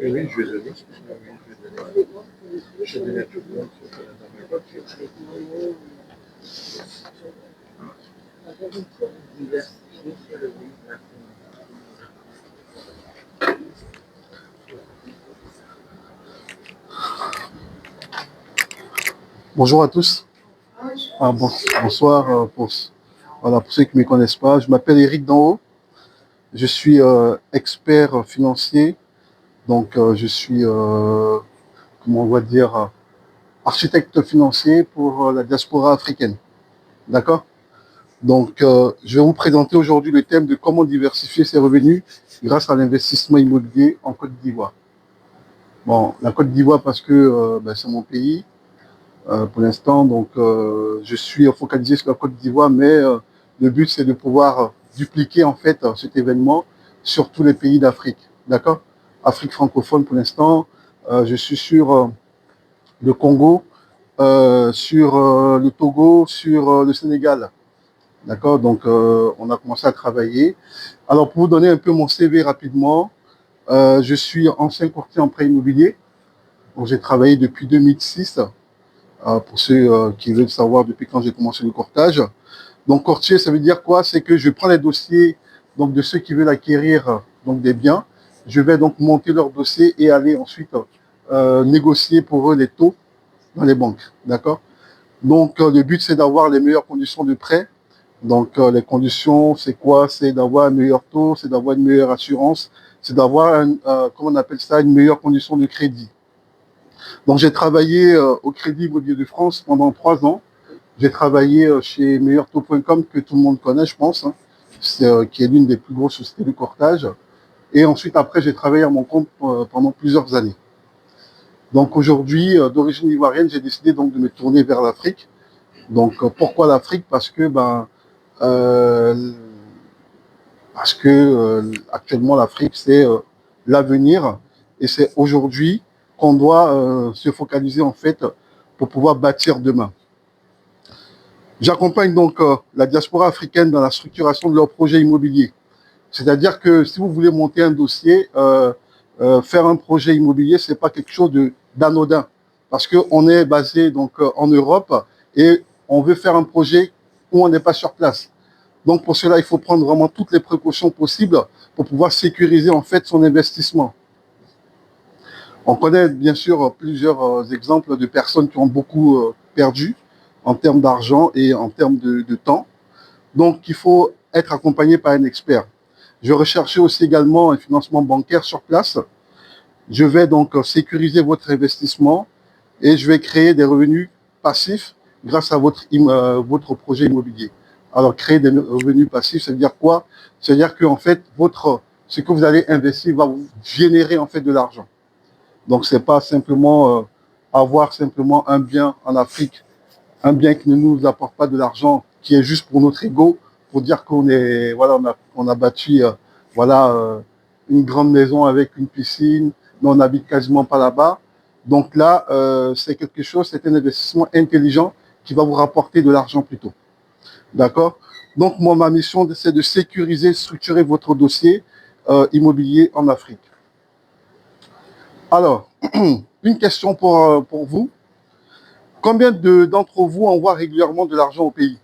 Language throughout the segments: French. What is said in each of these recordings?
Oui, je vais donner. Oui, je vais donner. Je vais donner à tout le monde, dans ma voiture. Bonjour à tous. Bonsoir voilà, pour ceux qui ne me connaissent pas. Je m'appelle Eric Danhaut. Je suis expert financier. Donc, je suis, comment on va dire, architecte financier pour la diaspora africaine. D'accord? Donc, je vais vous présenter aujourd'hui le thème de comment diversifier ses revenus grâce à l'investissement immobilier en Côte d'Ivoire. Bon, la Côte d'Ivoire parce que c'est mon pays. Pour l'instant, donc, je suis focalisé sur la Côte d'Ivoire, mais le but, c'est de pouvoir dupliquer en fait cet événement sur tous les pays d'Afrique. D'accord? Afrique francophone pour l'instant. Je suis sur le Congo, sur le Togo, sur le Sénégal. D'accord? Donc, on a commencé à travailler. Alors, pour vous donner un peu mon CV rapidement, je suis ancien courtier en prêt immobilier. Donc, j'ai travaillé depuis 2006. Pour ceux qui veulent savoir depuis quand j'ai commencé le courtage. Donc, courtier, ça veut dire quoi? C'est que je prends les dossiers donc, de ceux qui veulent acquérir donc, des biens. Je vais donc monter leur dossier et aller ensuite négocier pour eux les taux dans les banques. D'accord? Donc, le but, c'est d'avoir les meilleures conditions de prêt. Donc, les conditions, c'est quoi? C'est d'avoir un meilleur taux, c'est d'avoir une meilleure assurance, c'est d'avoir, comment on appelle ça, une meilleure condition de crédit. Donc, j'ai travaillé au Crédit Immobilier de France pendant 3 ans. J'ai travaillé chez meilleurtaux.com, que tout le monde connaît, je pense, hein, qui est l'une des plus grosses sociétés de courtage. Et ensuite, après, j'ai travaillé à mon compte pendant plusieurs années. Donc, aujourd'hui, d'origine ivoirienne, j'ai décidé donc de me tourner vers l'Afrique. Donc, pourquoi l'Afrique? Parce que, actuellement, l'Afrique, c'est l'avenir. Et c'est aujourd'hui qu'on doit se focaliser, en fait, pour pouvoir bâtir demain. J'accompagne donc la diaspora africaine dans la structuration de leurs projets immobiliers. C'est-à-dire que si vous voulez monter un dossier, faire un projet immobilier, ce n'est pas quelque chose d'anodin. Parce qu'on est basé donc, en Europe et on veut faire un projet où on n'est pas sur place. Donc pour cela, il faut prendre vraiment toutes les précautions possibles pour pouvoir sécuriser en fait son investissement. On connaît bien sûr plusieurs exemples de personnes qui ont beaucoup perdu en termes d'argent et en termes de temps. Donc, il faut être accompagné par un expert. Je recherchais aussi également un financement bancaire sur place. Je vais donc sécuriser votre investissement et je vais créer des revenus passifs grâce à votre projet immobilier. Alors, créer des revenus passifs, ça veut dire quoi? Ça veut dire que en fait, ce que vous allez investir va vous générer en fait de l'argent. Donc, ce n'est pas simplement avoir simplement un bien en Afrique, un bien qui ne nous apporte pas de l'argent, qui est juste pour notre ego, pour dire qu'on est, voilà, on a bâti une grande maison avec une piscine, mais on n'habite quasiment pas là-bas. Donc là, c'est quelque chose, c'est un investissement intelligent qui va vous rapporter de l'argent plus tôt. D'accord? Donc, moi, ma mission, c'est de sécuriser, structurer votre dossier immobilier en Afrique. Alors, une question pour vous. Combien d'entre vous envoient régulièrement de l'argent au pays?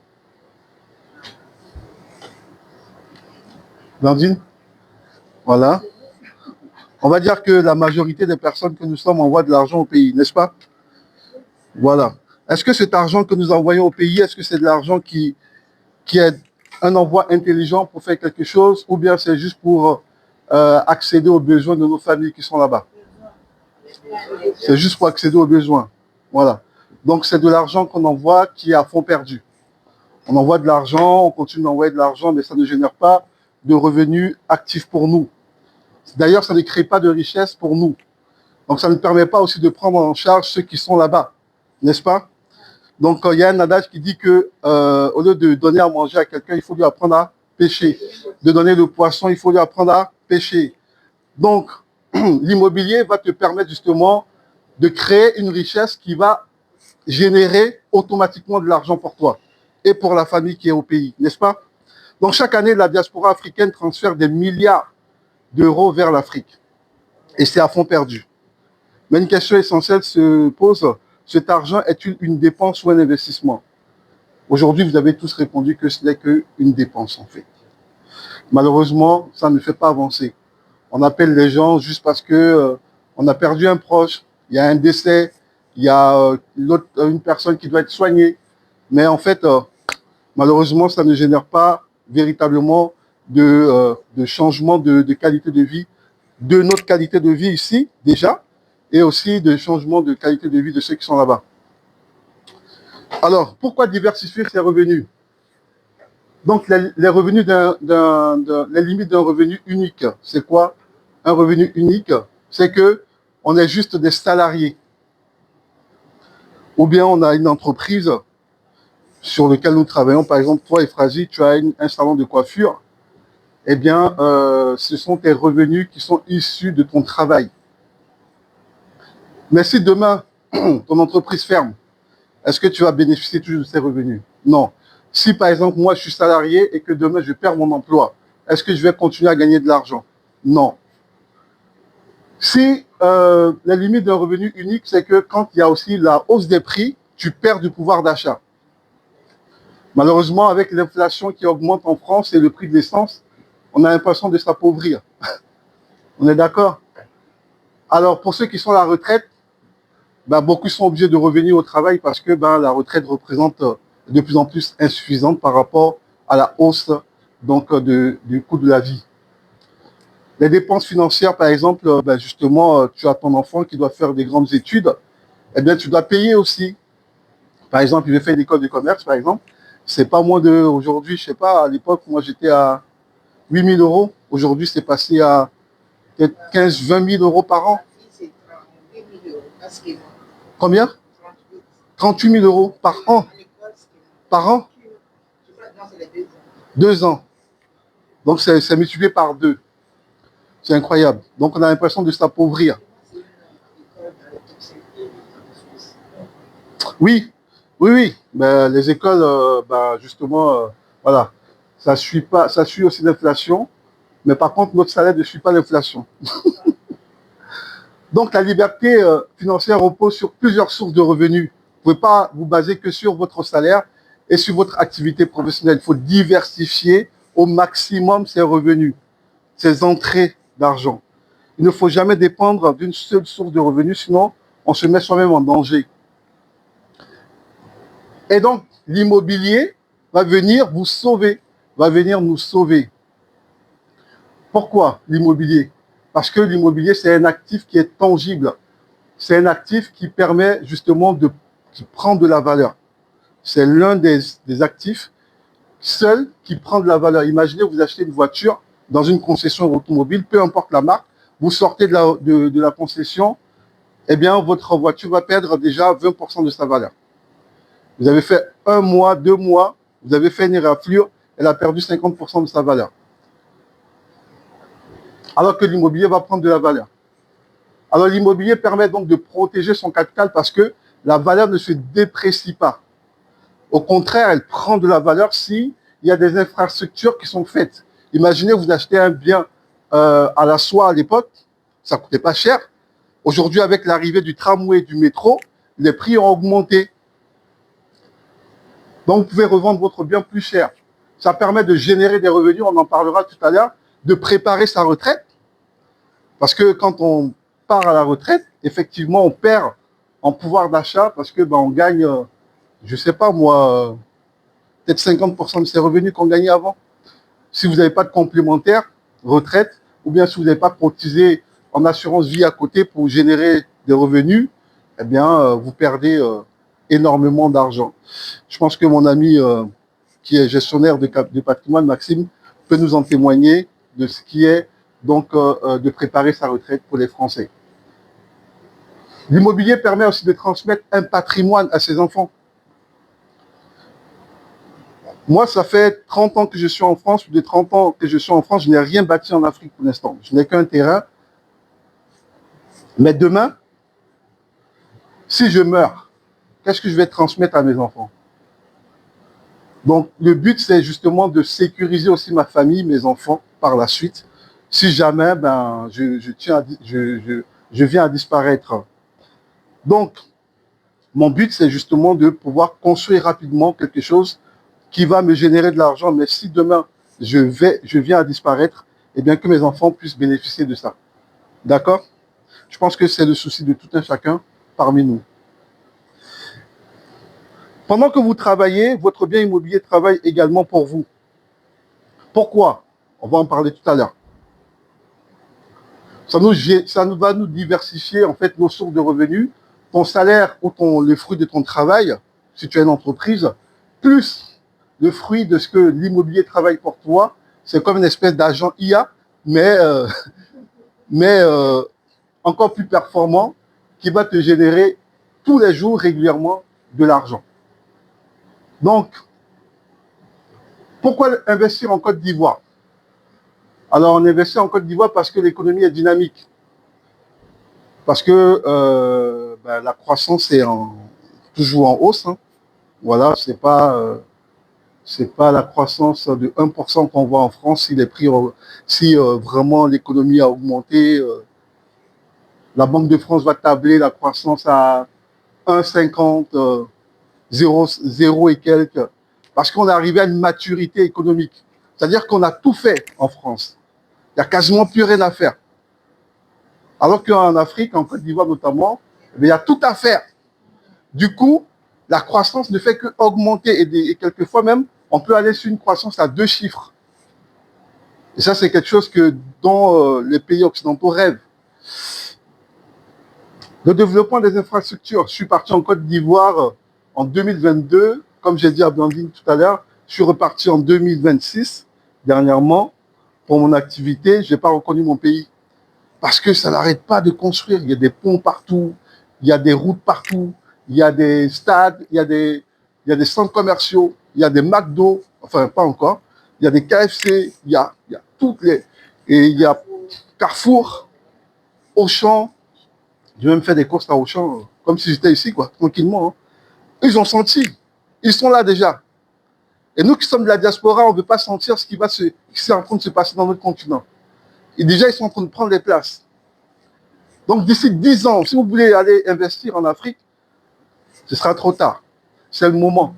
Blandine? Voilà. On va dire que la majorité des personnes que nous sommes envoient de l'argent au pays, n'est-ce pas? Voilà. Est-ce que cet argent que nous envoyons au pays, est-ce que c'est de l'argent qui est un envoi intelligent pour faire quelque chose, ou bien c'est juste pour accéder aux besoins de nos familles qui sont là-bas? C'est juste pour accéder aux besoins. Voilà. Donc c'est de l'argent qu'on envoie qui est à fond perdu. On envoie de l'argent, on continue d'envoyer de l'argent, mais ça ne génère pas de revenus actifs pour nous. D'ailleurs, ça ne crée pas de richesse pour nous. Donc, ça ne permet pas aussi de prendre en charge ceux qui sont là-bas, n'est-ce pas? Donc, il y a un adage qui dit que au lieu de donner à manger à quelqu'un, il faut lui apprendre à pêcher. De donner le poisson, il faut lui apprendre à pêcher. Donc, l'immobilier va te permettre justement de créer une richesse qui va générer automatiquement de l'argent pour toi et pour la famille qui est au pays, n'est-ce pas? Donc, chaque année, la diaspora africaine transfère des milliards d'euros vers l'Afrique. et c'est à fond perdu. Mais une question essentielle se pose, cet argent est-il une dépense ou un investissement? Aujourd'hui, vous avez tous répondu que ce n'est qu'une dépense en fait. Malheureusement, ça ne fait pas avancer. On appelle les gens juste parce que on a perdu un proche, il y a un décès, il y a une personne qui doit être soignée. Mais en fait, malheureusement, ça ne génère pas véritablement de changement de qualité de vie, de notre qualité de vie ici déjà, et aussi de changement de qualité de vie de ceux qui sont là-bas. Alors, pourquoi diversifier ses revenus? Donc, les revenus les limites d'un revenu unique, c'est quoi? Un revenu unique, c'est que on est juste des salariés. Ou bien on a une entreprise sur laquelle nous travaillons. Par exemple, toi, Ephrasie, tu as un salon de coiffure. Eh bien, ce sont tes revenus qui sont issus de ton travail. Mais si demain, ton entreprise ferme, est-ce que tu vas bénéficier toujours de ces revenus? Non. Si par exemple, moi, je suis salarié et que demain, je perds mon emploi, est-ce que je vais continuer à gagner de l'argent? Non. Si la limite d'un revenu unique, c'est que quand il y a aussi la hausse des prix, tu perds du pouvoir d'achat. Malheureusement, avec l'inflation qui augmente en France et le prix de l'essence, on a l'impression de s'appauvrir. On est d'accord? Alors, pour ceux qui sont à la retraite, ben, beaucoup sont obligés de revenir au travail parce que ben, la retraite représente de plus en plus insuffisante par rapport à la hausse donc, du coût de la vie. Les dépenses financières, par exemple, ben, justement, tu as ton enfant qui doit faire des grandes études, eh bien, tu dois payer aussi. Par exemple, il veut faire une école de commerce, par exemple, c'est pas moins de, aujourd'hui, je sais pas, à l'époque, moi j'étais à 8 000 euros. Aujourd'hui, c'est passé à peut-être 15 20 000 euros par an. Combien? 38 000 euros par an. Par an? 2 ans. Donc, c'est multiplié par 2. C'est incroyable. Donc, on a l'impression de s'appauvrir. Oui, oui. Ben, les écoles, ben, justement, voilà. Ça suit pas, ça suit aussi l'inflation. Mais par contre, notre salaire ne suit pas l'inflation. Donc, la liberté financière repose sur plusieurs sources de revenus. Vous ne pouvez pas vous baser que sur votre salaire et sur votre activité professionnelle. Il faut diversifier au maximum ses revenus, ses entrées d'argent. Il ne faut jamais dépendre d'une seule source de revenus, sinon on se met soi-même en danger. Et donc, l'immobilier va venir vous sauver, va venir nous sauver. Pourquoi l'immobilier? Parce que l'immobilier, c'est un actif qui est tangible. C'est un actif qui permet justement qui prend de la valeur. C'est l'un des actifs seuls qui prend de la valeur. Imaginez, vous achetez une voiture dans une concession automobile, peu importe la marque, vous sortez de la concession, eh bien, votre voiture va perdre déjà 20% de sa valeur. Vous avez fait 1 mois, 2 mois, vous avez fait une éraflure, elle a perdu 50% de sa valeur. Alors que l'immobilier va prendre de la valeur. Alors l'immobilier permet donc de protéger son capital parce que la valeur ne se déprécie pas. Au contraire, elle prend de la valeur s'il y a des infrastructures qui sont faites. Imaginez, vous achetez un bien à la soie à l'époque, ça ne coûtait pas cher. Aujourd'hui, avec l'arrivée du tramway et du métro, les prix ont augmenté. Donc, vous pouvez revendre votre bien plus cher. Ça permet de générer des revenus, on en parlera tout à l'heure, de préparer sa retraite. Parce que quand on part à la retraite, effectivement, on perd en pouvoir d'achat parce que on gagne, je ne sais pas moi, peut-être 50% de ses revenus qu'on gagnait avant. Si vous n'avez pas de complémentaire, retraite, ou bien si vous n'avez pas cotisé en assurance vie à côté pour générer des revenus, eh bien, vous perdez énormément d'argent. Je pense que mon ami qui est gestionnaire de patrimoine, Maxime, peut nous en témoigner de ce qui est donc de préparer sa retraite pour les Français. L'immobilier permet aussi de transmettre un patrimoine à ses enfants. Moi, ça fait 30 ans que je suis en France, plus de 30 ans que je suis en France, je n'ai rien bâti en Afrique pour l'instant. Je n'ai qu'un terrain. Mais demain, si je meurs, qu'est-ce que je vais transmettre à mes enfants? Donc, le but, c'est justement de sécuriser aussi ma famille, mes enfants, par la suite, si jamais je viens à disparaître. Donc, mon but, c'est justement de pouvoir construire rapidement quelque chose qui va me générer de l'argent. Mais si demain, je viens à disparaître, eh bien que mes enfants puissent bénéficier de ça. D'accord? Je pense que c'est le souci de tout un chacun parmi nous. Pendant que vous travaillez, votre bien immobilier travaille également pour vous. Pourquoi? On va en parler tout à l'heure. Ça va nous diversifier en fait nos sources de revenus. Ton salaire ou le fruit de ton travail, si tu as une entreprise, plus le fruit de ce que l'immobilier travaille pour toi, c'est comme une espèce d'agent IA, mais encore plus performant, qui va te générer tous les jours régulièrement de l'argent. Donc, pourquoi investir en Côte d'Ivoire? Alors, on investit en Côte d'Ivoire parce que l'économie est dynamique. Parce que la croissance est toujours en hausse. Hein. Voilà, c'est pas la croissance de 1% qu'on voit en France. Si vraiment l'économie a augmenté, la Banque de France va tabler la croissance à 1,50, 0 et quelques. Parce qu'on est arrivé à une maturité économique. C'est-à-dire qu'on a tout fait en France. Il n'y a quasiment plus rien à faire. Alors qu'en Afrique, en Côte d'Ivoire notamment, il y a tout à faire. Du coup, la croissance ne fait qu'augmenter et quelquefois même, on peut aller sur une croissance à 2 chiffres. Et ça, c'est quelque chose dont les pays occidentaux rêvent. Le développement des infrastructures. Je suis parti en Côte d'Ivoire en 2022. Comme j'ai dit à Blandine tout à l'heure, je suis reparti en 2026, dernièrement, pour mon activité. Je n'ai pas reconnu mon pays. Parce que ça n'arrête pas de construire. Il y a des ponts partout, il y a des routes partout, il y a des stades, il y a des centres commerciaux, il y a des McDo, enfin pas encore, il y a des KFC, il y a toutes les... Et il y a Carrefour, Auchan. J'ai même fait des courses à Auchan, comme si j'étais ici, quoi, tranquillement. Hein. Ils ont senti. Ils sont là déjà. Et nous qui sommes de la diaspora, on ne veut pas sentir ce qui est en train de se passer dans notre continent. Et déjà, ils sont en train de prendre les places. Donc, d'ici 10 ans, si vous voulez aller investir en Afrique, ce sera trop tard. C'est le moment.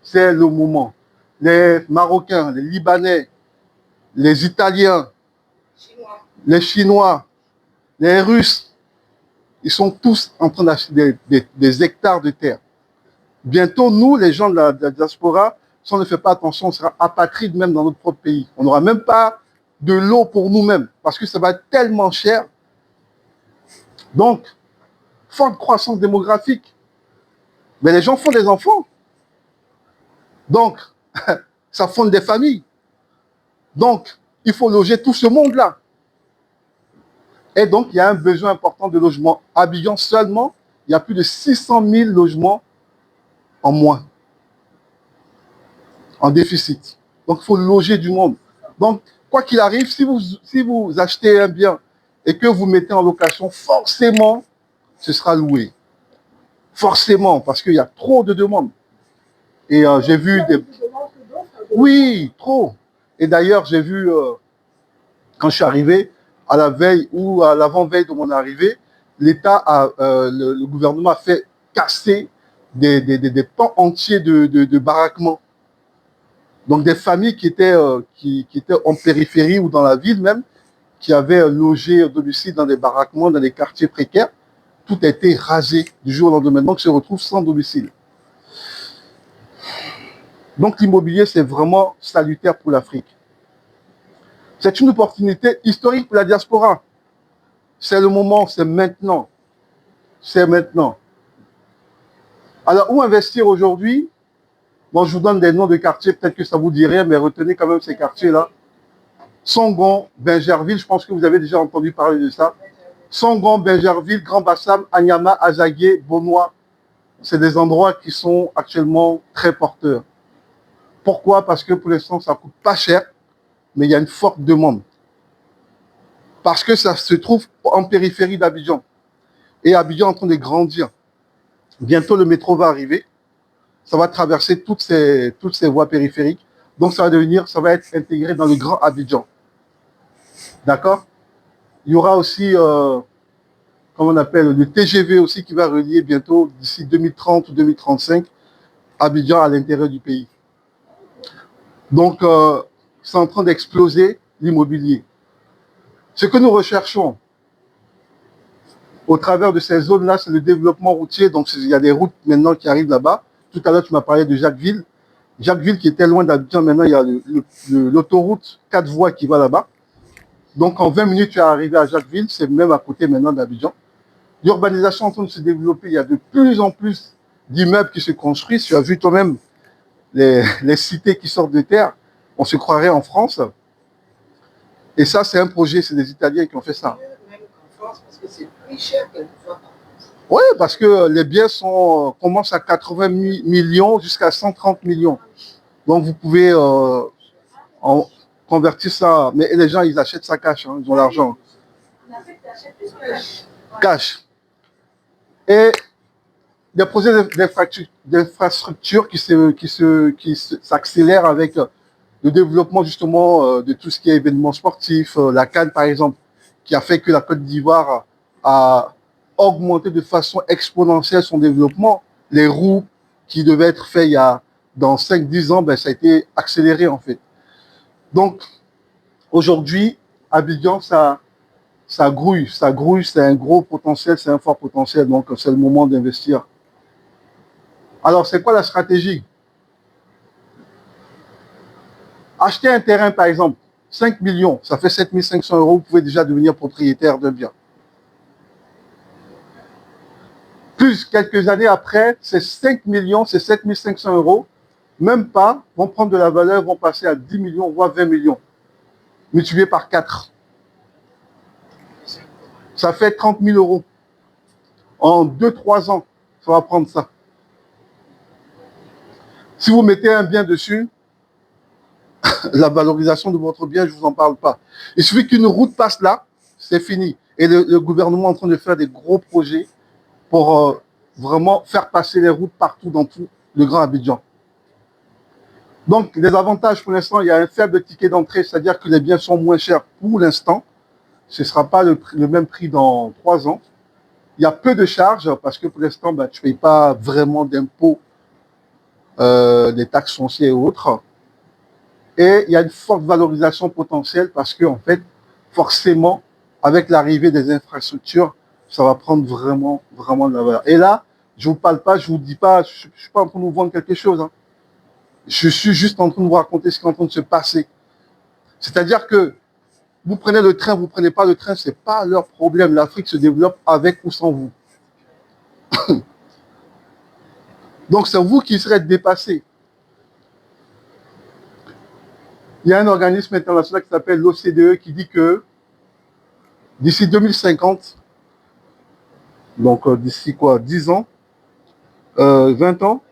C'est le moment. Les Marocains, les Libanais, les Italiens, les Chinois, les Russes, ils sont tous en train d'acheter des hectares de terre. Bientôt, nous, les gens de la diaspora, si on ne fait pas attention, on sera apatrides même dans notre propre pays. On n'aura même pas de l'eau pour nous-mêmes parce que ça va être tellement cher. Donc, forte croissance démographique. Mais les gens font des enfants. Donc, ça fonde des familles. Donc, il faut loger tout ce monde-là. Et donc, il y a un besoin important de logement. À Abidjan seulement, il y a plus de 600 000 logements en moins, en déficit. Donc, il faut loger du monde. Donc, quoi qu'il arrive, si vous achetez un bien et que vous mettez en location, forcément, ce sera loué. Forcément, parce qu'il y a trop de demandes. Et j'ai vu des... Oui, trop. Et d'ailleurs, j'ai vu, quand je suis arrivé, à la veille ou à l'avant-veille de mon arrivée, le gouvernement a fait casser des pans entiers de baraquements. Donc des familles qui étaient en périphérie ou dans la ville même, qui avaient logé au domicile dans des baraquements, dans des quartiers précaires, tout a été rasé du jour au lendemain. Donc, se retrouvent sans domicile. Donc, l'immobilier, c'est vraiment salutaire pour l'Afrique. C'est une opportunité historique pour la diaspora. C'est le moment, c'est maintenant. C'est maintenant. Alors, où investir aujourd'hui? Bon, je vous donne des noms de quartiers, peut-être que ça vous dit rien, mais retenez quand même ces quartiers-là. Songon, Bingerville, je pense que vous avez déjà entendu parler de ça. Songon, Bingerville, Grand Bassam, Anyama, Azagué, Bonois. C'est des endroits qui sont actuellement très porteurs. Pourquoi? Parce que pour l'instant, ça ne coûte pas cher, mais il y a une forte demande. Parce que ça se trouve en périphérie d'Abidjan. Et Abidjan est en train de grandir. Bientôt, le métro va arriver. Ça va traverser toutes ces voies périphériques. Donc, ça va être intégré dans le grand Abidjan. D'accord? Il y aura aussi, comment on appelle, le TGV aussi qui va relier bientôt, d'ici 2030 ou 2035, Abidjan à l'intérieur du pays. Donc, c'est en train d'exploser l'immobilier. Ce que nous recherchons au travers de ces zones-là, c'est le développement routier. Donc, il y a des routes maintenant qui arrivent là-bas. Tout à l'heure, tu m'as parlé de Jacquesville. Jacquesville qui était loin d'Abidjan, maintenant, il y a l'autoroute 4 voies qui va là-bas. Donc, en 20 minutes, tu es arrivé à Jacquesville. C'est même à côté maintenant d'Abidjan. L'urbanisation est en train de se développer. Il y a de plus en plus d'immeubles qui se construisent. Tu as vu toi-même les cités qui sortent de terre. On se croirait en France. Et ça, c'est un projet. C'est des Italiens qui ont fait ça. Même en France, parce que c'est plus cher quelquefois. Oui, parce que les biens commencent à 80 millions jusqu'à 130 millions. Donc, vous pouvez convertir ça. Mais les gens, ils achètent ça cash. Hein, ils ont l'argent. Cash. Et des projets d'infrastructures qui s'accélèrent avec le développement justement de tout ce qui est événements sportifs. La CAN, par exemple, qui a fait que la Côte d'Ivoire a augmenté de façon exponentielle son développement. Les roues qui devaient être faits dans 5-10 ans, ben, ça a été accéléré en fait. Donc, aujourd'hui, Abidjan, ça grouille, c'est un gros potentiel, c'est un fort potentiel, donc c'est le moment d'investir. Alors, c'est quoi la stratégie? Acheter un terrain, par exemple, 5 millions, ça fait 7 500 euros, vous pouvez déjà devenir propriétaire d'un bien. Plus quelques années après, ces 5 millions, ces 7 500 euros, même pas, vont prendre de la valeur, vont passer à 10 millions, voire 20 millions, multiplié par 4. Ça fait 30 000 euros. En 2-3 ans, ça va prendre ça. Si vous mettez un bien dessus, la valorisation de votre bien, je ne vous en parle pas. Il suffit qu'une route passe là, c'est fini. Et le gouvernement est en train de faire des gros projets pour vraiment faire passer les routes partout dans tout le Grand Abidjan. Donc, les avantages pour l'instant, il y a un faible ticket d'entrée, c'est-à-dire que les biens sont moins chers pour l'instant. Ce ne sera pas le même prix dans 3 ans. Il y a peu de charges parce que pour l'instant, ben, tu ne payes pas vraiment d'impôts, des taxes foncières et autres. Et il y a une forte valorisation potentielle parce que, en fait, forcément, avec l'arrivée des infrastructures, ça va prendre vraiment, vraiment de la valeur. Et là, je ne vous parle pas, je ne vous dis pas, je ne suis pas en train de vous vendre quelque chose. Hein. Je suis juste en train de vous raconter ce qui est en train de se passer. C'est-à-dire que vous prenez le train, vous ne prenez pas le train, ce n'est pas leur problème. L'Afrique se développe avec ou sans vous. Donc, c'est vous qui serez dépassés. Il y a un organisme international qui s'appelle l'OCDE qui dit que d'ici 2050, donc d'ici quoi, 10 ans, 20 ans,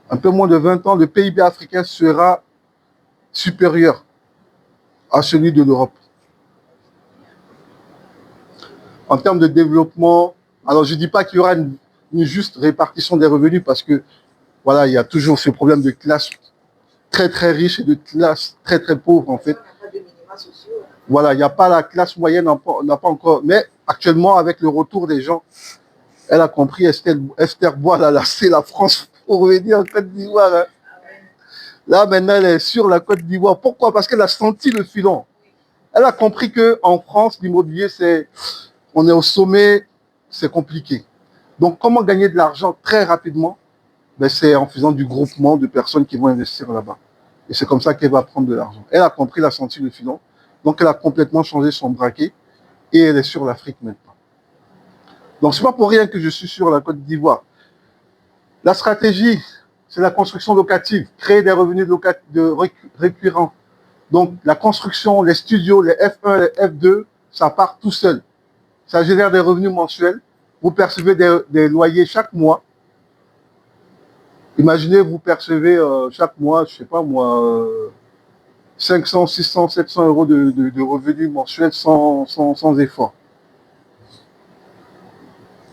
un peu moins de 20 ans, le PIB africain sera supérieur à celui de l'Europe. En termes de développement, alors je ne dis pas qu'il y aura une juste répartition des revenus parce que voilà, il y a toujours ce problème de classe très très riche et de classe très très pauvre en fait. Voilà, il n'y a pas la classe moyenne, on n'a pas encore. Mais actuellement, avec le retour des gens, elle a compris, Esther Bois, elle a laissé la France pour revenir en Côte d'Ivoire. Hein. Là, maintenant, elle est sur la Côte d'Ivoire. Pourquoi? Parce qu'elle a senti le filon. Elle a compris qu'en France, l'immobilier, on est au sommet, c'est compliqué. Donc, comment gagner de l'argent très rapidement? Ben, c'est en faisant du groupement de personnes qui vont investir là-bas. Et c'est comme ça qu'elle va prendre de l'argent. Elle a compris, elle a senti le filon. Donc, elle a complètement changé son braquet et elle est sur l'Afrique maintenant. Donc, ce n'est pas pour rien que je suis sur la Côte d'Ivoire. La stratégie, c'est la construction locative, créer des revenus récurrents. Donc, la construction, les studios, les F1, les F2, ça part tout seul. Ça génère des revenus mensuels. Vous percevez des loyers chaque mois. Imaginez, vous percevez chaque mois, je ne sais pas moi, 500, 600, 700 euros de revenus mensuels sans effort.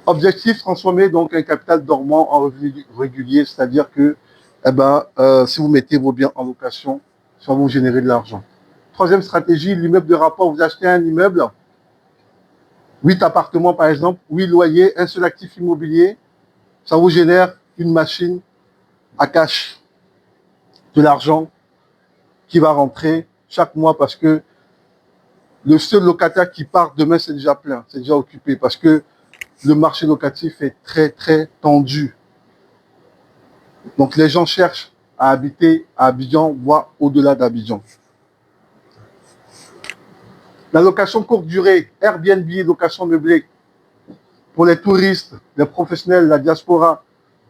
Objectif, transformer donc un capital dormant en revenu régulier, c'est-à-dire que si vous mettez vos biens en location, ça va vous générer de l'argent. Troisième stratégie, l'immeuble de rapport. Vous achetez un immeuble, 8 appartements par exemple, 8 loyers, un seul actif immobilier, ça vous génère une machine à cash, de l'argent qui va rentrer chaque mois parce que le seul locataire qui part demain, c'est déjà plein, c'est déjà occupé parce que le marché locatif est très, très tendu. Donc, les gens cherchent à habiter à Abidjan, voire au-delà d'Abidjan. La location courte durée, Airbnb, location meublée, pour les touristes, les professionnels, la diaspora.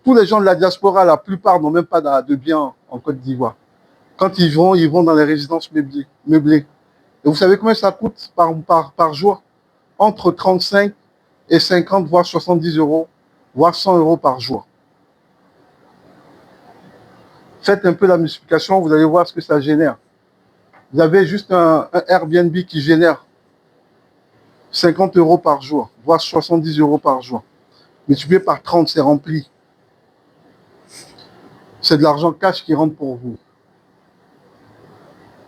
Tous les gens de la diaspora, la plupart n'ont même pas de biens en Côte d'Ivoire. Quand ils vont dans les résidences meublées. Et vous savez combien ça coûte par jour? Entre 35 et 50, voire 70 euros, voire 100 euros par jour. Faites un peu la multiplication, vous allez voir ce que ça génère. Vous avez juste un Airbnb qui génère 50 euros par jour, voire 70 euros par jour. Multiplié par 30, c'est rempli. C'est de l'argent cash qui rentre pour vous.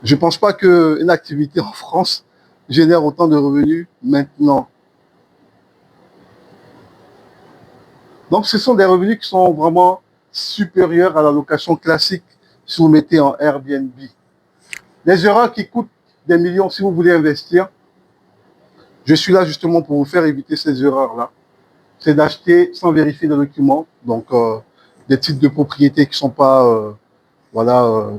Je ne pense pas qu'une activité en France génère autant de revenus maintenant. Donc, ce sont des revenus qui sont vraiment supérieurs à la location classique si vous mettez en Airbnb. Les erreurs qui coûtent des millions si vous voulez investir, je suis là justement pour vous faire éviter ces erreurs-là. C'est d'acheter sans vérifier les documents, donc des titres de propriété qui ne sont pas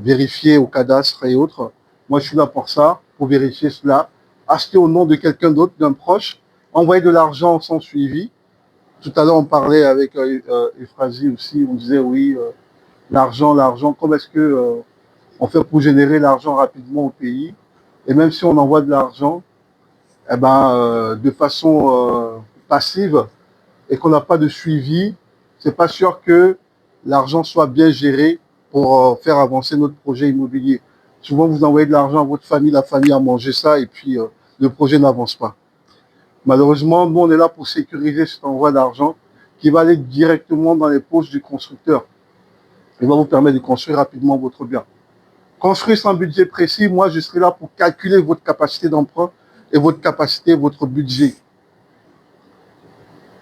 vérifiés au cadastre et autres. Moi, je suis là pour ça, pour vérifier cela. Acheter au nom de quelqu'un d'autre, d'un proche, envoyer de l'argent sans suivi. Tout à l'heure, on parlait avec Euphrasie aussi, on disait oui, l'argent, comment est-ce que on fait pour générer l'argent rapidement au pays? Et même si on envoie de l'argent, eh ben, de façon passive et qu'on n'a pas de suivi, c'est pas sûr que l'argent soit bien géré pour faire avancer notre projet immobilier. Souvent, vous envoyez de l'argent à votre famille, la famille a mangé ça et puis le projet n'avance pas. Malheureusement, nous, on est là pour sécuriser cet envoi d'argent qui va aller directement dans les poches du constructeur. Il va vous permettre de construire rapidement votre bien. Construire sans budget précis, moi, je serai là pour calculer votre capacité d'emprunt et votre capacité, votre budget.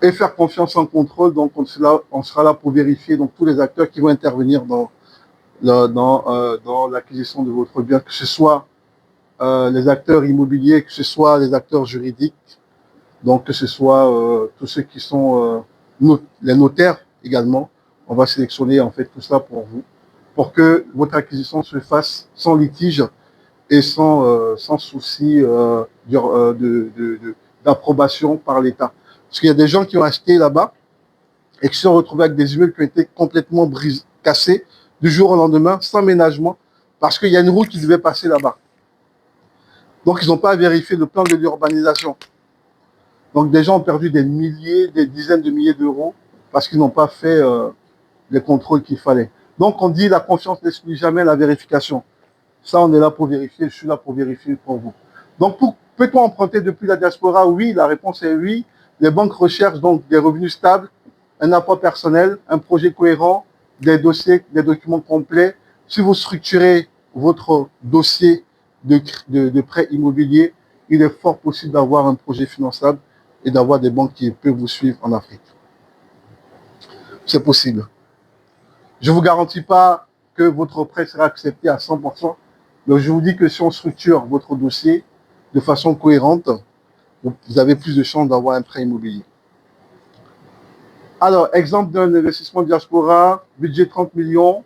Et faire confiance en contrôle, donc on sera là pour vérifier donc, tous les acteurs qui vont intervenir dans l'acquisition de votre bien, que ce soit les acteurs immobiliers, que ce soit les acteurs juridiques, donc que ce soit tous ceux qui sont les notaires également. On va sélectionner en fait tout ça pour vous, pour que votre acquisition se fasse sans litige et sans souci d'approbation par l'État. Parce qu'il y a des gens qui ont acheté là-bas et qui se sont retrouvés avec des immeubles qui ont été complètement cassés du jour au lendemain, sans ménagement, parce qu'il y a une route qui devait passer là-bas. Donc, ils n'ont pas vérifié le plan de l'urbanisation. Donc, des gens ont perdu des milliers, des dizaines de milliers d'euros parce qu'ils n'ont pas fait les contrôles qu'il fallait. Donc, on dit la confiance n'exclut jamais la vérification. Ça, on est là pour vérifier, je suis là pour vérifier pour vous. Donc, peut-on emprunter depuis la diaspora? Oui, la réponse est oui. Les banques recherchent donc des revenus stables, un apport personnel, un projet cohérent, des dossiers, des documents complets. Si vous structurez votre dossier de prêt immobilier, il est fort possible d'avoir un projet finançable et d'avoir des banques qui peuvent vous suivre en Afrique. C'est possible. Je ne vous garantis pas que votre prêt sera accepté à 100%, mais je vous dis que si on structure votre dossier de façon cohérente, vous avez plus de chances d'avoir un prêt immobilier. Alors, exemple d'un investissement diaspora, budget 30 millions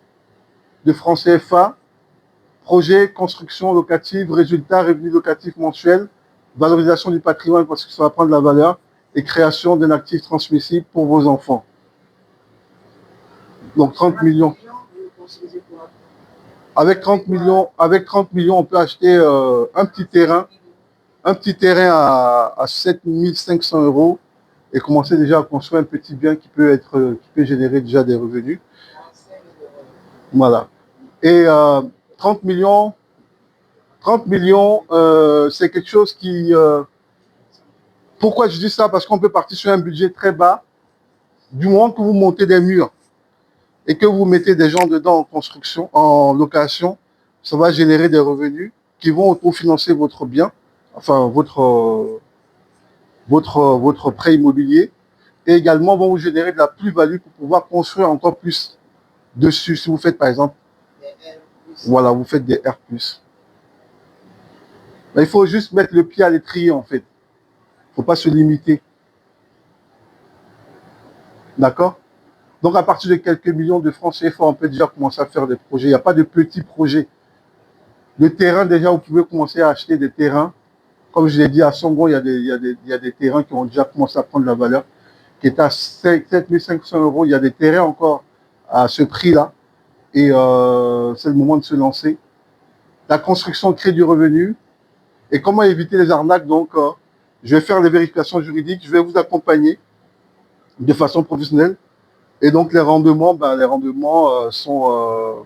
de francs CFA, projet, construction locative, résultat, revenu locatif mensuel, valorisation du patrimoine parce que ça va prendre de la valeur et création d'un actif transmissible pour vos enfants. Donc 30 millions. Avec 30 millions, on peut acheter un petit terrain à 7 500 euros et commencer déjà à construire un petit bien qui peut générer déjà des revenus. Voilà. Et 30 millions, c'est quelque chose qui... pourquoi je dis ça? Parce qu'on peut partir sur un budget très bas. Du moment que vous montez des murs et que vous mettez des gens dedans en construction, en location, ça va générer des revenus qui vont autofinancer votre bien, enfin votre prêt immobilier, et également vont vous générer de la plus-value pour pouvoir construire encore plus dessus. Si vous faites par exemple, voilà, vous faites des R+. Mais il faut juste mettre le pied à l'étrier en fait. Il ne faut pas se limiter. D'accord? Donc à partir de quelques millions de francs CFA, on peut déjà commencer à faire des projets. Il n'y a pas de petits projets. Le terrain, déjà, vous pouvez commencer à acheter des terrains. Comme je l'ai dit, à Songo, il y a des terrains qui ont déjà commencé à prendre la valeur, qui est à 7 500 euros. Il y a des terrains encore à ce prix-là. Et c'est le moment de se lancer. La construction crée du revenu. Et comment éviter les arnaques? Donc, je vais faire les vérifications juridiques. Je vais vous accompagner de façon professionnelle. Et donc, les rendements sont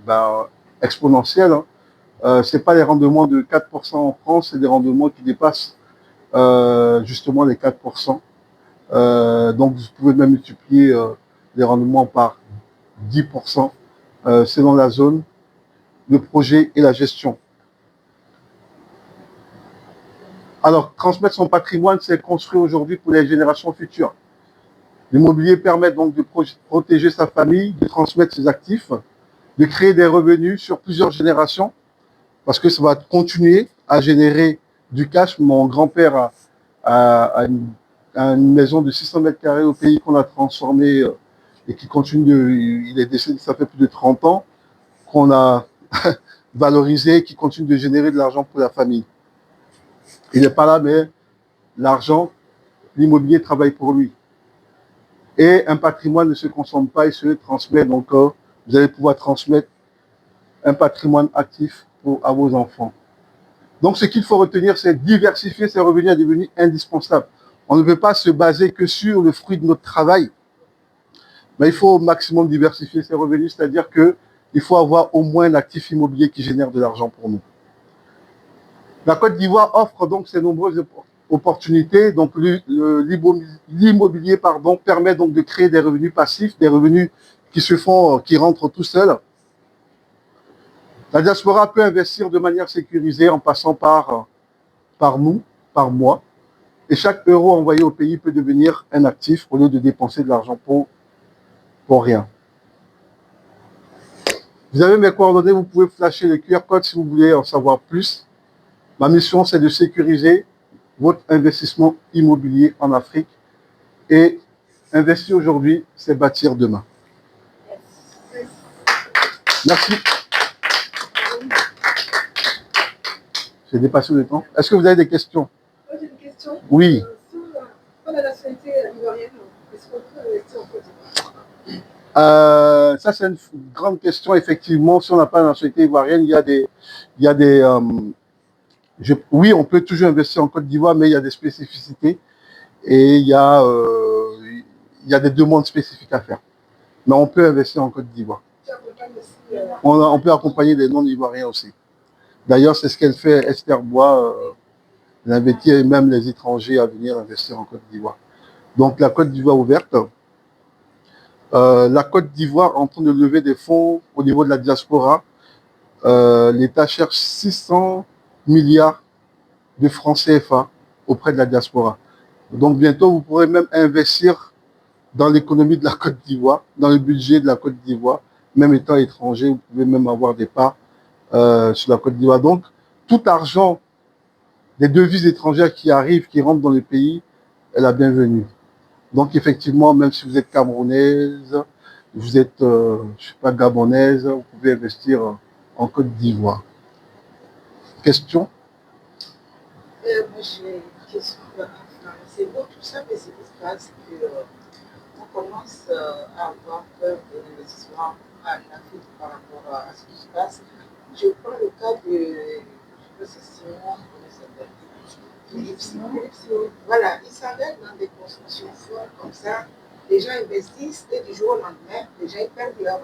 exponentiels. Ce n'est pas les rendements de 4% en France, c'est des rendements qui dépassent justement les 4%. Donc, vous pouvez même multiplier les rendements par 10% selon la zone, le projet et la gestion. Alors, transmettre son patrimoine, c'est construire aujourd'hui pour les générations futures. L'immobilier permet donc de protéger sa famille, de transmettre ses actifs, de créer des revenus sur plusieurs générations, parce que ça va continuer à générer du cash. Mon grand-père a une maison de 600 mètres carrés au pays qu'on a transformé et qui continue, il est décédé, ça fait plus de 30 ans, qu'on a valorisé, qui continue de générer de l'argent pour la famille. Il n'est pas là, mais l'argent, l'immobilier travaille pour lui. Et un patrimoine ne se consomme pas, il se transmet. Donc, vous allez pouvoir transmettre un patrimoine actif à vos enfants. Donc, ce qu'il faut retenir, c'est diversifier ses revenus est devenu indispensable. On ne peut pas se baser que sur le fruit de notre travail, mais il faut au maximum diversifier ses revenus, c'est-à-dire qu'il faut avoir au moins un actif immobilier qui génère de l'argent pour nous. La Côte d'Ivoire offre donc ces nombreuses opportunités. Donc, l'immobilier, permet donc de créer des revenus passifs, des revenus qui rentrent tout seuls. La diaspora peut investir de manière sécurisée en passant par nous, par moi. Et chaque euro envoyé au pays peut devenir un actif au lieu de dépenser de l'argent pour rien. Vous avez mes coordonnées, vous pouvez flasher le QR code si vous voulez en savoir plus. Ma mission, c'est de sécuriser votre investissement immobilier en Afrique. Et investir aujourd'hui, c'est bâtir demain. Merci. J'ai dépassé le temps. Est-ce que vous avez des questions? J'ai une question. Oui. Sur la nationalité ivoirienne, est-ce qu'on peut investir en Côte d'Ivoire? Ça, c'est une grande question. Effectivement, si on n'a pas la nationalité ivoirienne, oui, on peut toujours investir en Côte d'Ivoire, mais il y a des spécificités et il y a des demandes spécifiques à faire. Mais on peut investir en Côte d'Ivoire. On peut accompagner des non-ivoiriens aussi. D'ailleurs, c'est ce qu'elle fait, Esther Bois, elle invite même les étrangers à venir investir en Côte d'Ivoire. Donc, la Côte d'Ivoire ouverte. La Côte d'Ivoire en train de lever des fonds au niveau de la diaspora. L'État cherche 600 milliards de francs CFA auprès de la diaspora. Donc, bientôt, vous pourrez même investir dans l'économie de la Côte d'Ivoire, dans le budget de la Côte d'Ivoire. Même étant étranger, vous pouvez même avoir des parts sur la Côte d'Ivoire. Donc, tout argent des devises étrangères qui arrivent, qui rentrent dans le pays, est la bienvenue. Donc, effectivement, même si vous êtes camerounaise, vous êtes, je sais pas, gabonaise, vous pouvez investir en Côte d'Ivoire. Question? Moi, j'ai une question. C'est beau tout ça, mais ce qui se passe, c'est qu'on commence à avoir peur de l'investissement en Afrique par rapport à ce qui se passe. Je prends le cas de, je ne sais pas si c'est Simon, comment il s'appelle, Philippe Simon. Voilà, il s'engage dans des constructions fortes comme ça. Les gens investissent et du jour au lendemain, les gens ils perdent leur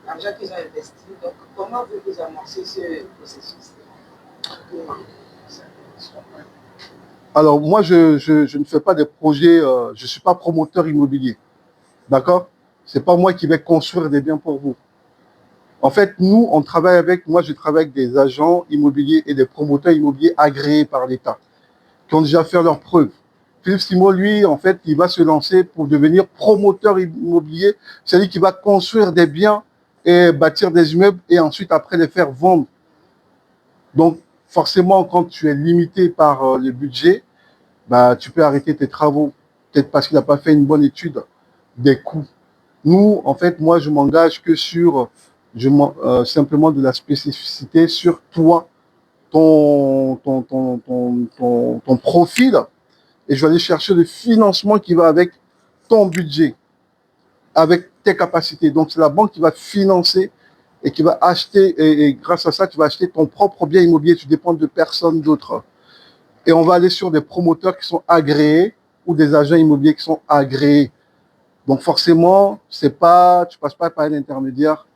l'argent qu'ils ont investi. Donc, comment vous amorcez ce processus? Alors, moi, je ne fais pas des projets, je ne suis pas promoteur immobilier. D'accord? Ce n'est pas moi qui vais construire des biens pour vous. En fait, nous, on travaille avec, moi, je travaille avec des agents immobiliers et des promoteurs immobiliers agréés par l'État, qui ont déjà fait leurs preuves. Philippe Simo, lui, en fait, il va se lancer pour devenir promoteur immobilier, c'est-à-dire qu'il va construire des biens et bâtir des immeubles et ensuite, après, les faire vendre. Donc, forcément, quand tu es limité par le budget, bah, tu peux arrêter tes travaux, peut-être parce qu'il n'a pas fait une bonne étude des coûts. Nous, en fait, moi, je m'engage que sur simplement de la spécificité sur toi, ton profil, et je vais aller chercher le financement qui va avec ton budget, avec tes capacités. Donc, c'est la banque qui va financer et qui va acheter, et grâce à ça, tu vas acheter ton propre bien immobilier, tu dépends de personne d'autre. Et on va aller sur des promoteurs qui sont agréés ou des agents immobiliers qui sont agréés. Donc forcément, tu passes pas par un intermédiaire,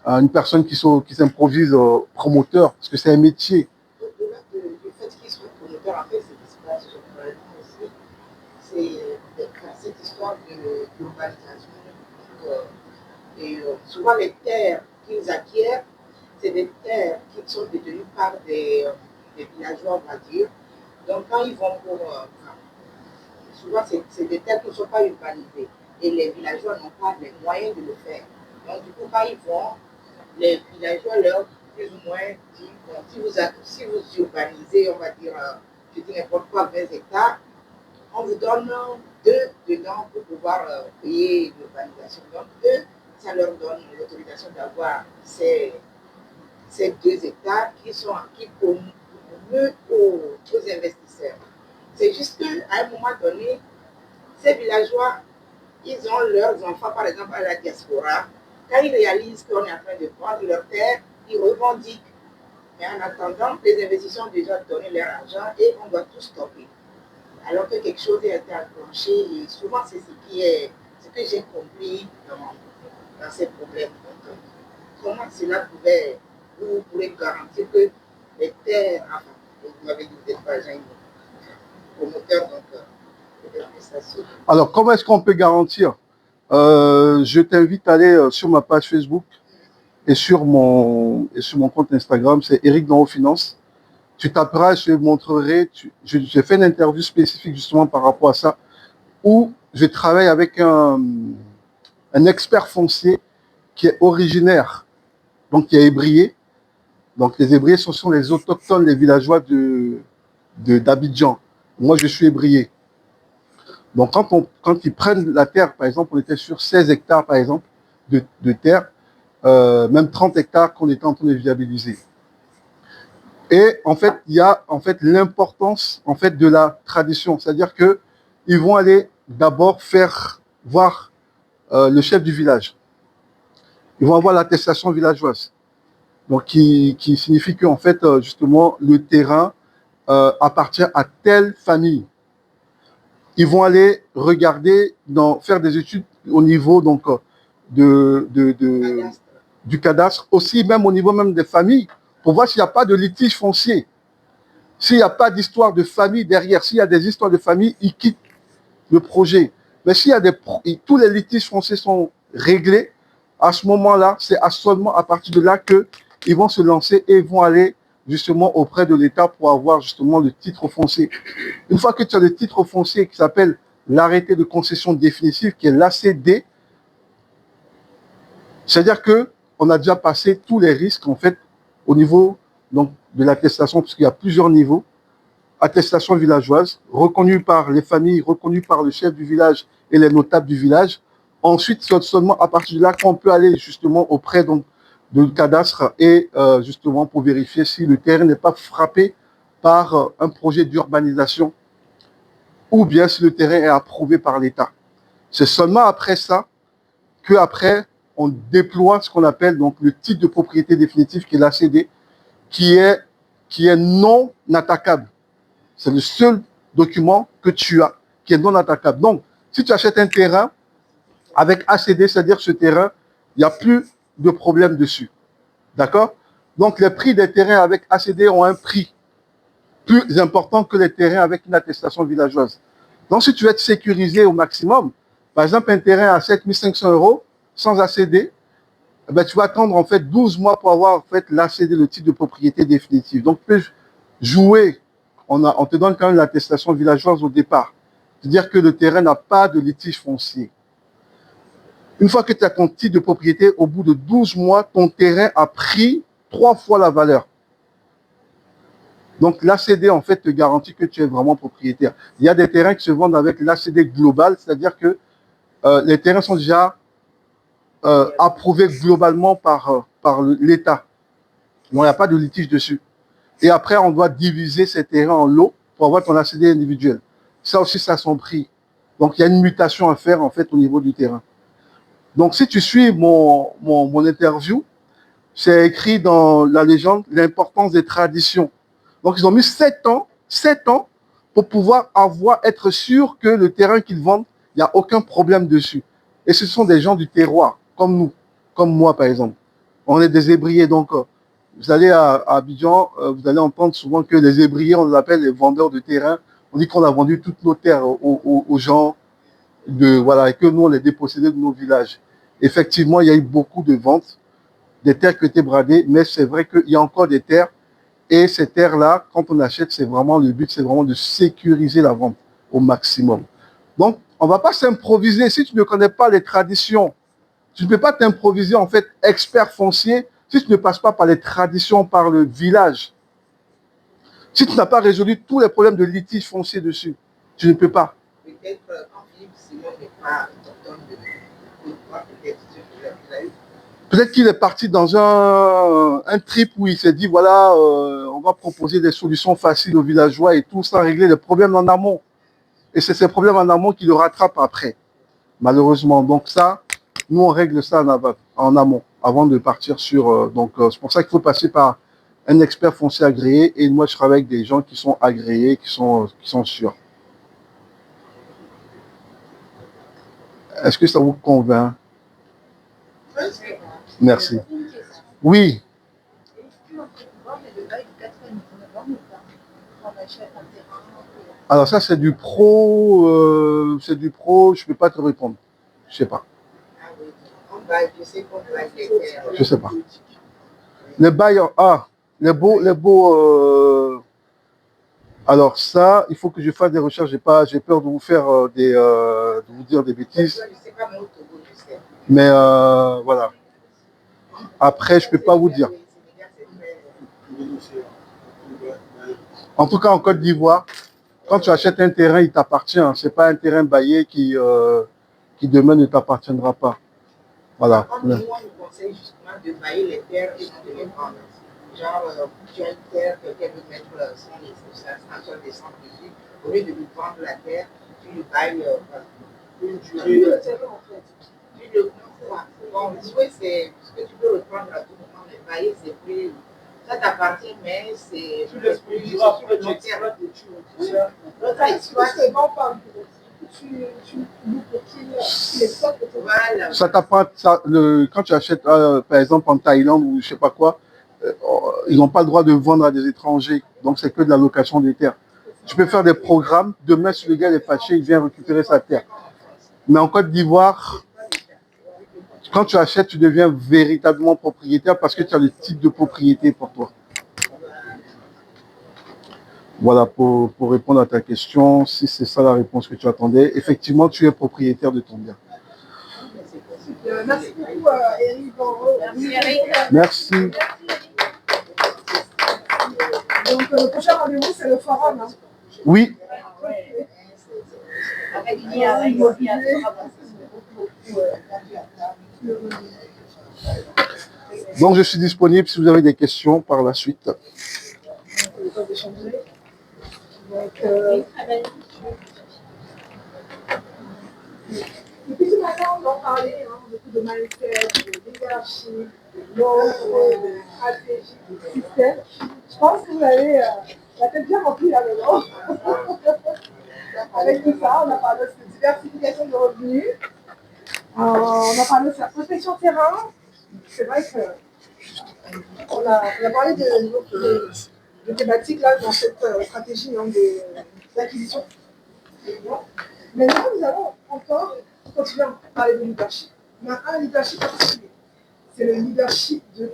une personne qui s'improvise promoteur, parce que c'est un métier. Au-delà du fait qu'ils soient promoteurs, en fait, ce qui se passe aussi, c'est cette histoire d'urbanisation. Souvent, les terres qu'ils acquièrent, c'est des terres qui sont détenues par des villageois, on va dire. Donc, quand ils vont souvent, c'est des terres qui ne sont pas urbanisées. Et les villageois n'ont pas les moyens de le faire. Donc, du coup, quand ils vont, les villageois leur, plus ou moins, disent, bon, si vous urbanisez, on va dire, je dis n'importe quoi, 20 hectares, on vous donne 2 dedans pour pouvoir payer l'urbanisation. Donc, eux, ça leur donne l'autorisation d'avoir ces 2 hectares qui promeuvent aux investisseurs. C'est juste qu'à un moment donné, ces villageois, ils ont leurs enfants, par exemple, à la diaspora. Quand ils réalisent qu'on est en train de prendre leur terre, ils revendiquent. Mais en attendant, les investisseurs ont déjà donné leur argent et on doit tout stopper. Alors que quelque chose a été enclenché, et souvent c'est ce que j'ai compris dans ces problèmes. Donc, comment cela vous pourrez garantir que les terres, enfin, vous m'avez dit que vous n'êtes pas agent promoteur, donc alors, comment est-ce qu'on peut garantir? Je t'invite à aller sur ma page Facebook et sur mon compte Instagram, c'est Eric Danho Finance. Tu taperas, je te montrerai, j'ai fait une interview spécifique justement par rapport à ça, où je travaille avec un expert foncier qui est originaire, donc qui est ébrié. Donc les ébriés, ce sont les autochtones, les villageois d'Abidjan. Moi, je suis ébrié. Donc quand ils prennent la terre, par exemple, on était sur 16 hectares, par exemple, de terre, même 30 hectares qu'on était en train de viabiliser. Et en fait, il y a en fait l'importance en fait de la tradition, c'est-à-dire que ils vont aller d'abord faire voir le chef du village. Ils vont avoir l'attestation villageoise, donc qui signifie que en fait justement le terrain appartient à telle famille. Ils vont aller regarder, faire des études au niveau donc du cadastre, aussi même au niveau même des familles, pour voir s'il n'y a pas de litige foncier. S'il n'y a pas d'histoire de famille derrière, s'il y a des histoires de famille, ils quittent le projet. Mais s'il y a tous les litiges fonciers sont réglés, à ce moment-là, c'est seulement à partir de là qu'ils vont se lancer et vont aller justement auprès de l'État pour avoir justement le titre foncier. Une fois que tu as le titre foncier qui s'appelle l'arrêté de concession définitive, qui est l'ACD, c'est-à-dire qu'on a déjà passé tous les risques en fait au niveau donc, de l'attestation, parce qu'il y a plusieurs niveaux. Attestation villageoise, reconnue par les familles, reconnue par le chef du village et les notables du village. Ensuite, c'est seulement à partir de là qu'on peut aller justement auprès donc, de cadastre et justement pour vérifier si le terrain n'est pas frappé par un projet d'urbanisation ou bien si le terrain est approuvé par l'État. C'est seulement après ça qu'après, on déploie ce qu'on appelle donc le titre de propriété définitive qui est l'ACD, qui est non attaquable. C'est le seul document que tu as qui est non attaquable. Donc, si tu achètes un terrain avec ACD, c'est-à-dire que ce terrain, il n'y a plus de problème dessus. D'accord? Donc, les prix des terrains avec ACD ont un prix plus important que les terrains avec une attestation villageoise. Donc, si tu veux être sécurisé au maximum, par exemple, un terrain à 7 500 € sans ACD, eh ben, tu vas attendre en fait 12 mois pour avoir en fait l'ACD, le titre de propriété définitif. Donc, tu peux jouer, on te donne quand même l'attestation villageoise au départ. C'est-à-dire que le terrain n'a pas de litige foncier. Une fois que tu as ton titre de propriété, au bout de 12 mois, ton terrain a pris 3 fois la valeur. Donc, l'ACD, en fait, te garantit que tu es vraiment propriétaire. Il y a des terrains qui se vendent avec l'ACD global, c'est-à-dire que les terrains sont déjà approuvés globalement par l'État. Donc, il n'y a pas de litige dessus. Et après, on doit diviser ces terrains en lots pour avoir ton ACD individuel. Ça aussi, ça a son prix. Donc, il y a une mutation à faire, en fait, au niveau du terrain. Donc, si tu suis mon interview, c'est écrit dans la légende l'importance des traditions. Donc, ils ont mis 7 ans pour pouvoir être sûr que le terrain qu'ils vendent, il n'y a aucun problème dessus. Et ce sont des gens du terroir, comme nous, comme moi, par exemple. On est des ébriers, donc vous allez à Abidjan, vous allez entendre souvent que les ébriers, on les appelle les vendeurs de terrain. On dit qu'on a vendu toutes nos terres aux gens, voilà, et que nous, on les dépossédés de nos villages. Effectivement, il y a eu beaucoup de ventes, des terres qui ont été bradées, mais c'est vrai qu'il y a encore des terres. Et ces terres-là, quand on achète, c'est vraiment le but, c'est vraiment de sécuriser la vente au maximum. Donc, on ne va pas s'improviser. Si tu ne connais pas les traditions, tu ne peux pas t'improviser en fait expert foncier si tu ne passes pas par les traditions, par le village. Si tu n'as pas résolu tous les problèmes de litige foncier dessus, tu ne peux pas. Peut-être quand Philippe Simon n'est pas autonome de voir peut-être ce qu'il a eu. Peut-être qu'il est parti dans un trip où il s'est dit, voilà, on va proposer des solutions faciles aux villageois et tout, sans régler les problèmes en amont. Et c'est ces problèmes en amont qui le rattrapent après, malheureusement. Donc ça, nous, on règle ça en amont, avant de partir sur... c'est pour ça qu'il faut passer par un expert foncier agréé. Et moi, je travaille avec des gens qui sont agréés, qui sont sûrs. Est-ce que ça vous convainc? Merci. Oui. Alors ça, c'est du pro, je ne peux pas te répondre. Je ne sais pas. Je ne sais pas. Les bailleurs, les beaux. Alors ça, il faut que je fasse des recherches. J'ai peur de vous faire de vous dire des bêtises. Mais voilà. Après, je ne peux pas vous dire. En tout cas, en Côte d'Ivoire, quand tu achètes un terrain, il t'appartient. Ce n'est pas un terrain baillé qui demain ne t'appartiendra pas. Voilà. Nous, on nous conseille justement de bailler les terres et non de les vendre. Genre, tu as une terre, quelqu'un veut mettre son extension des centres de vie. Au lieu de lui vendre la terre, tu lui bailles. Bon, jouer, c'est ce que tu peux reprendre à tout moment, mais bailler, c'est plus. Ça t'appartient, mais c'est plus long terme. Donc, ça exploite. Voilà. Ça t'apprend, quand tu achètes, par exemple, en Thaïlande ou je ne sais pas quoi, ils n'ont pas le droit de vendre à des étrangers. Donc, c'est que de la location des terres. Tu peux faire des programmes. Demain, si le gars est fâché, il vient récupérer sa terre. Mais en Côte d'Ivoire, quand tu achètes, tu deviens véritablement propriétaire parce que tu as le titre de propriété pour toi. Voilà, pour répondre à ta question, si c'est ça la réponse que tu attendais, effectivement, tu es propriétaire de ton bien. Merci beaucoup, Eric. Merci, Eric. Merci. Donc, le prochain rendez-vous, c'est le forum. Hein. Oui. Donc, je suis disponible si vous avez des questions par la suite. Donc, depuis ce matin, on va parler beaucoup de mindset, de leadership, de l'offre, de stratégie, de système. Je pense que vous avez la tête bien remplie là-dedans. Avec tout ça, on a parlé de diversification de revenus. On a parlé de la protection terrain. C'est vrai que on a parlé de thématiques là dans cette stratégie d'acquisition. Maintenant, nous allons encore continuer à parler de leadership. On a un leadership particulier. c'est le leadership de